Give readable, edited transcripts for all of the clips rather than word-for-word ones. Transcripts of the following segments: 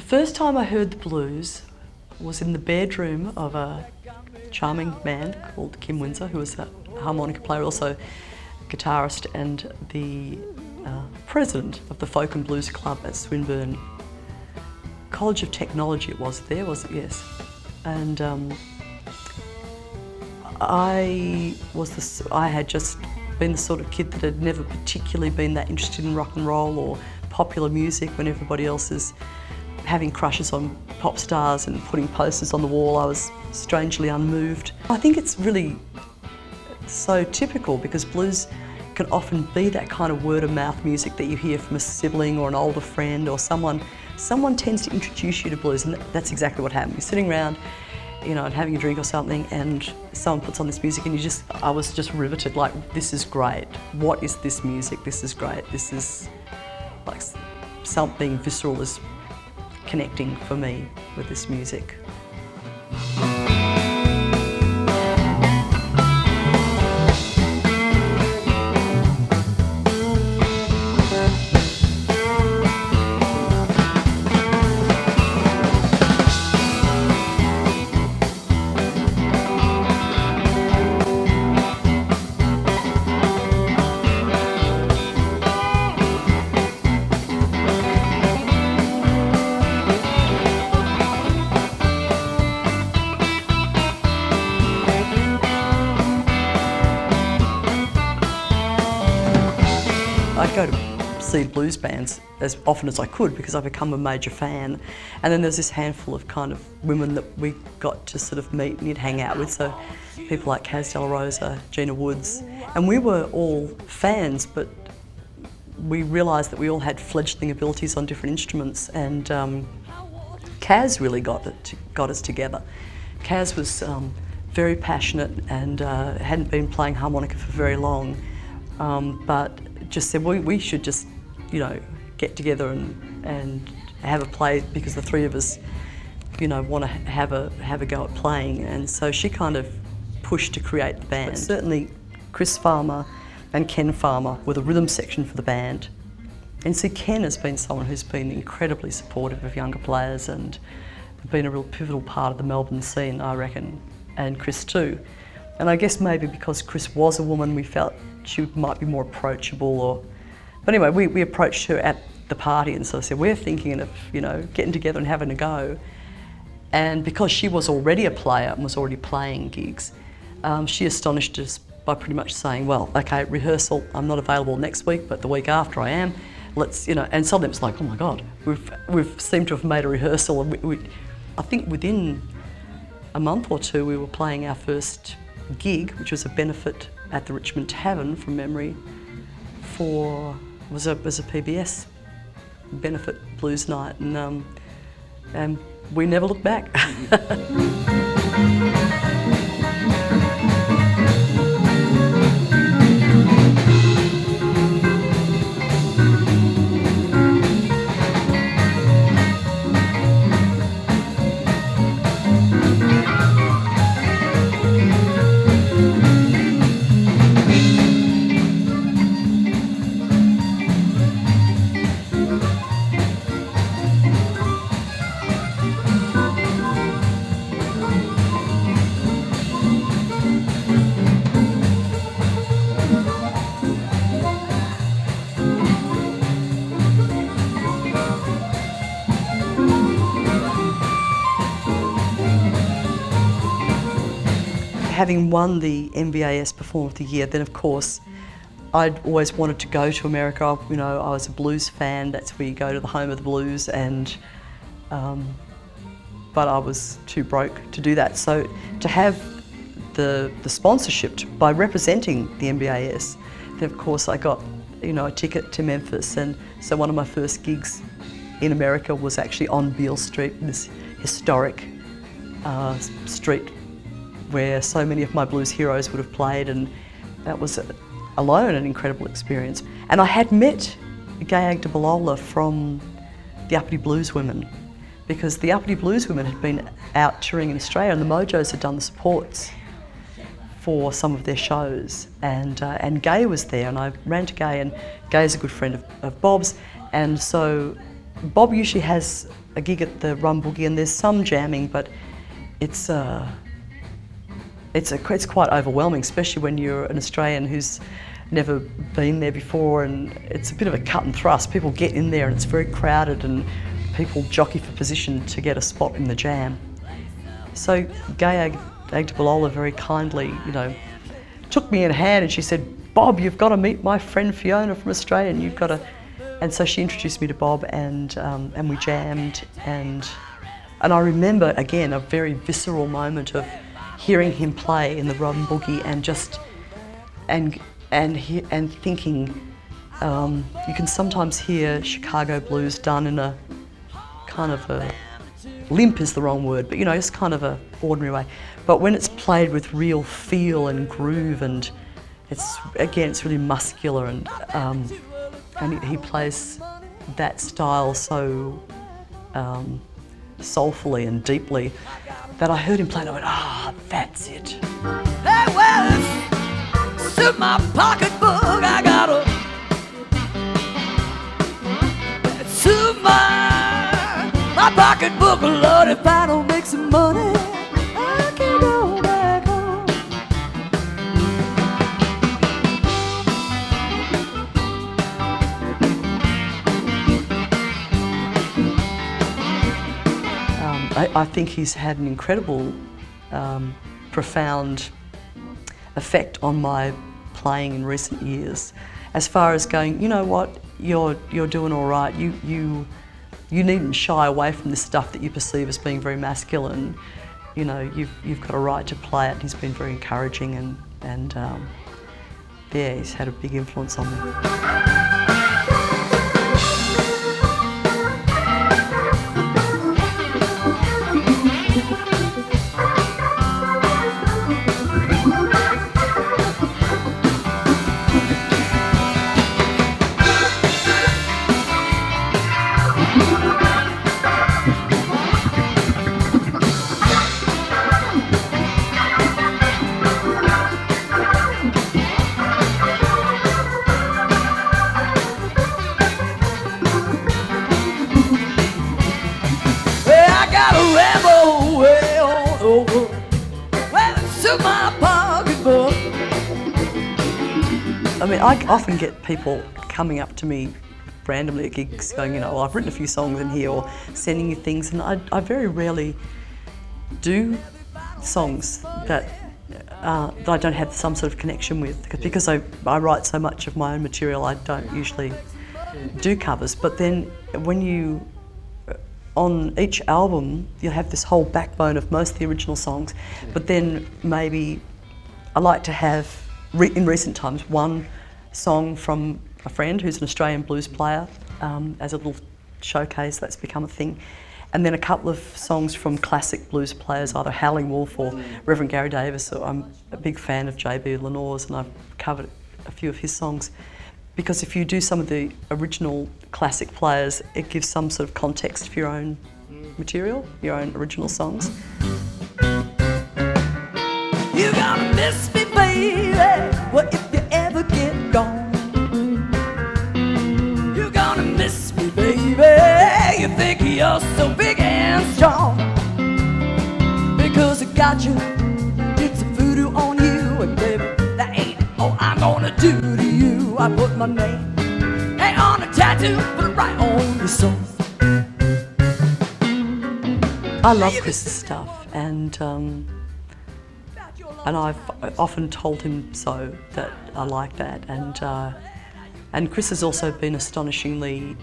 first time I heard the blues was in the bedroom of a charming man called Kim Windsor, who was a harmonica player, also a guitarist, and the president of the Folk and Blues Club at Swinburne College of Technology. It was there, was it? Yes. And I had just been the sort of kid that had never particularly been that interested in rock and roll or popular music when everybody else is having crushes on pop stars and putting posters on the wall. I was strangely unmoved. I think it's really so typical because blues can often be that kind of word of mouth music that you hear from a sibling or an older friend or someone. Someone tends to introduce you to blues, and that's exactly what happened. You're sitting around, you know, and having a drink or something, and someone puts on this music and I was just riveted, like, this is great. What is this music? This is great. This is like something visceral is connecting for me with this music. I'd go to see blues bands as often as I could because I'd become a major fan. And then there's this handful of kind of women that we got to sort of meet and you'd hang out with. So people like Kaz De La Rosa, Gina Woods. And we were all fans, but we realised that we all had fledgling abilities on different instruments, and Kaz really got us together. Kaz was very passionate and hadn't been playing harmonica for very long, but just said, well, we should just, you know, get together and have a play because the three of us, you know, want to have a go at playing. And so she kind of pushed to create the band. But certainly Chris Farmer and Ken Farmer were the rhythm section for the band. And so Ken has been someone who's been incredibly supportive of younger players and been a real pivotal part of the Melbourne scene, I reckon, and Chris too. And I guess maybe because Chris was a woman, we felt she might be more approachable. But anyway, we approached her at the party and so I said, we're thinking of, you know, getting together and having a go. And because she was already a player and was already playing gigs, she astonished us by pretty much saying, well, okay, rehearsal, I'm not available next week, but the week after I am. Let's, you know, and suddenly it was like, oh my God, we've seemed to have made a rehearsal. And I think within a month or two we were playing our first gig, which was a benefit at the Richmond Tavern, from memory, was a PBS benefit blues night, and we never looked back. Having won the MBAS Performer of the Year, then of course I'd always wanted to go to America. You know, I was a blues fan. That's where you go to the home of the blues, and but I was too broke to do that. So to have the sponsorship by representing the MBAS, then of course I got, you know, a ticket to Memphis, and so one of my first gigs in America was actually on Beale Street, this historic street where so many of my blues heroes would have played, and that was alone an incredible experience. And I had met Gay Agdabalola from the Uppity Blues Women, because the Uppity Blues Women had been out touring in Australia and the Mojos had done the supports for some of their shows, and Gay was there, and I ran to Gay, and Gay's a good friend of Bob's, and so Bob usually has a gig at the Rum Boogie, and there's some jamming, but it's quite overwhelming, especially when you're an Australian who's never been there before, and it's a bit of a cut and thrust. People get in there and it's very crowded and people jockey for position to get a spot in the jam. So Gay Agdabalola very kindly, took me in hand and she said, "Bob, you've got to meet my friend Fiona from Australia, and you've got to..." And so she introduced me to Bob, and we jammed, and I remember again a very visceral moment of hearing him play in the Rum Boogie and just and thinking, you can sometimes hear Chicago blues done in a kind of a limp is the wrong word, but just kind of a ordinary way. But when it's played with real feel and groove, and it's really muscular, and he plays that style so soulfully and deeply that I heard him play and I went, that's it. Hey, well, it's in my pocketbook, I got it's in my pocketbook, Lord, if I don't make some money, I can go back home. I think he's had an incredible, profound effect on my playing in recent years. As far as going, you know what, you're doing all right. You needn't shy away from this stuff that you perceive as being very masculine. You've got a right to play it. He's been very encouraging, and yeah, he's had a big influence on me. I mean, I often get people coming up to me randomly at gigs going, well, I've written a few songs in here, or sending you things, and I very rarely do songs that I don't have some sort of connection with, because I write so much of my own material. I don't usually do covers, but then when on each album, you'll have this whole backbone of most of the original songs, but then maybe I like to have, in recent times, one song from a friend who's an Australian blues player as a little showcase. That's become a thing. And then a couple of songs from classic blues players, either Howling Wolf or Reverend Gary Davis. I'm a big fan of J.B. Lenore's, and I've covered a few of his songs. Because if you do some of the original classic players, it gives some sort of context for your own material, your own original songs. You're gonna miss me, baby, what if you ever get gone? You're gonna miss me, baby, you think you're so big and strong. Because I got you, did some voodoo on you, and baby, that ain't all I'm gonna do to you. I put my name, ain't on a tattoo, put it right on your soul. I love Chris's stuff, and I've often told him so, that I like that, and Chris has also been astonishingly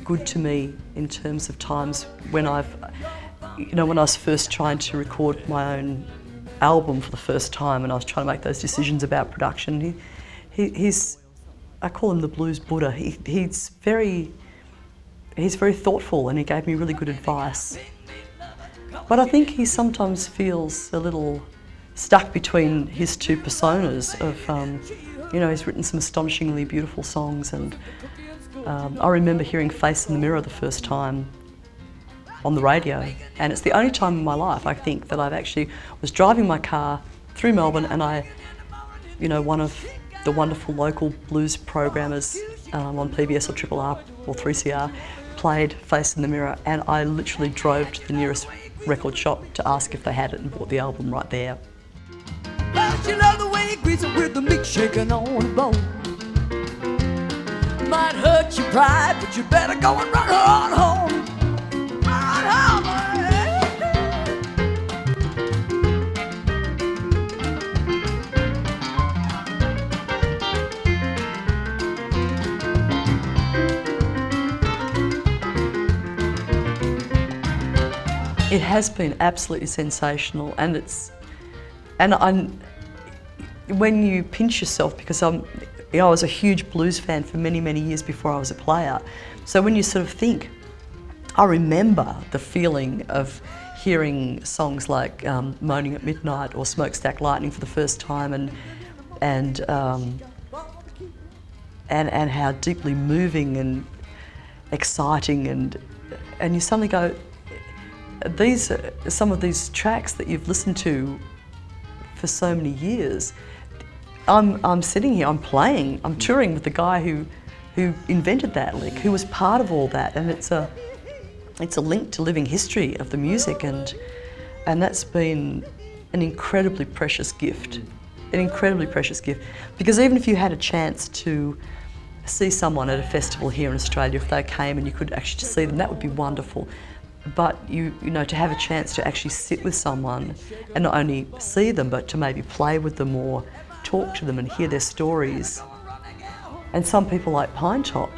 good to me in terms of times when when I was first trying to record my own album for the first time, and I was trying to make those decisions about production. He's I call him the blues Buddha. He's very thoughtful, and he gave me really good advice. But I think he sometimes feels a little stuck between his two personas of, he's written some astonishingly beautiful songs, and I remember hearing Face in the Mirror the first time on the radio, and it's the only time in my life, I think, that I've actually was driving my car through Melbourne, and one of the wonderful local blues programmers on PBS or Triple R or 3CR, played Face in the Mirror, and I literally drove to the nearest record shop to ask if they had it and bought the album right there. Don't you love the way you grease it with the meat shaking on the bone? Might hurt your pride, but you better go and run on home. Run home, It has been absolutely sensational, and when you pinch yourself, because I was a huge blues fan for many, many years before I was a player. So when you sort of think, I remember the feeling of hearing songs like Moaning at Midnight or Smokestack Lightning for the first time, and how deeply moving and exciting, and you suddenly go, these are some of these tracks that you've listened to for so many years. I'm sitting here, I'm playing, I'm touring with the guy who invented that lick, who was part of all that, and it's a link to living history of the music, and that's been an incredibly precious gift. Because even if you had a chance to see someone at a festival here in Australia, if they came and you could actually just see them, that would be wonderful. But you know, to have a chance to actually sit with someone and not only see them, but to maybe play with them or talk to them and hear their stories. And some people like Pinetop,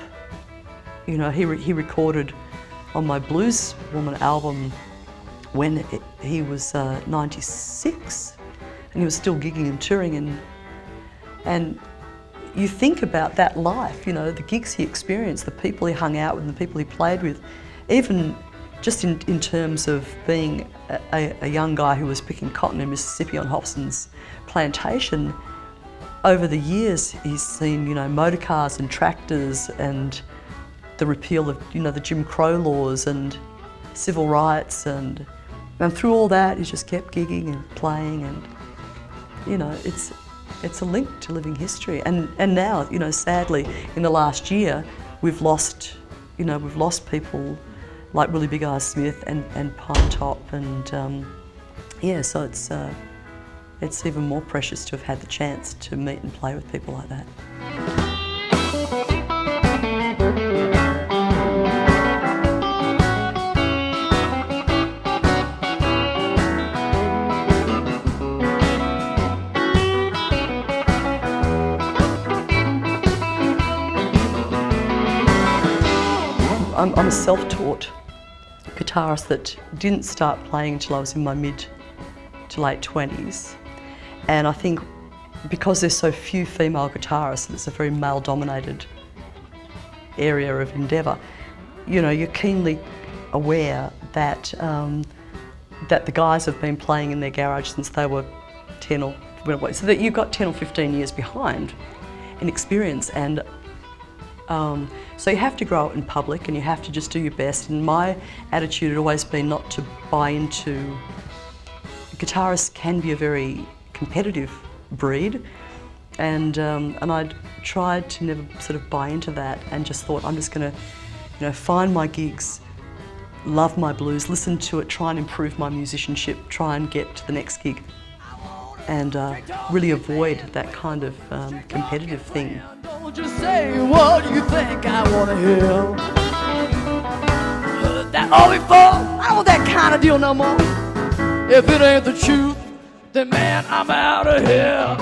you know, he recorded on my Blues Woman album when he was 96, and he was still gigging and touring, and you think about that life, you know, the gigs he experienced, the people he hung out with, the people he played with, even just in terms of being a young guy who was picking cotton in Mississippi on Hobson's plantation. Over the years, he's seen, you know, motor cars and tractors and the repeal of, you know, the Jim Crow laws and civil rights, and through all that, he just kept gigging and playing, and, you know, it's a link to living history. And now, you know, sadly, in the last year, we've lost people like Really Big Eyes Smith and Pinetop, and yeah, so it's even more precious to have had the chance to meet and play with people like that. I'm a self-taught guitarist that didn't start playing until I was in my mid to late 20s. And I think because there's so few female guitarists, and it's a very male-dominated area of endeavour, you know, you're keenly aware that that the guys have been playing in their garage since they were 10 or whatever, so that you've got 10 or 15 years behind in experience. And so you have to grow up in public, and you have to just do your best. And my attitude had always been not to buy into... Guitarists can be a very competitive breed, and I'd tried to never sort of buy into that, and just thought, I'm just going to, you know, find my gigs, love my blues, listen to it, try and improve my musicianship, try and get to the next gig, and really avoid that kind of competitive thing. Don't just say what you think I want to hear. Heard that all before. I don't want that kind of deal no more. If it ain't the truth, then man, I'm out of here.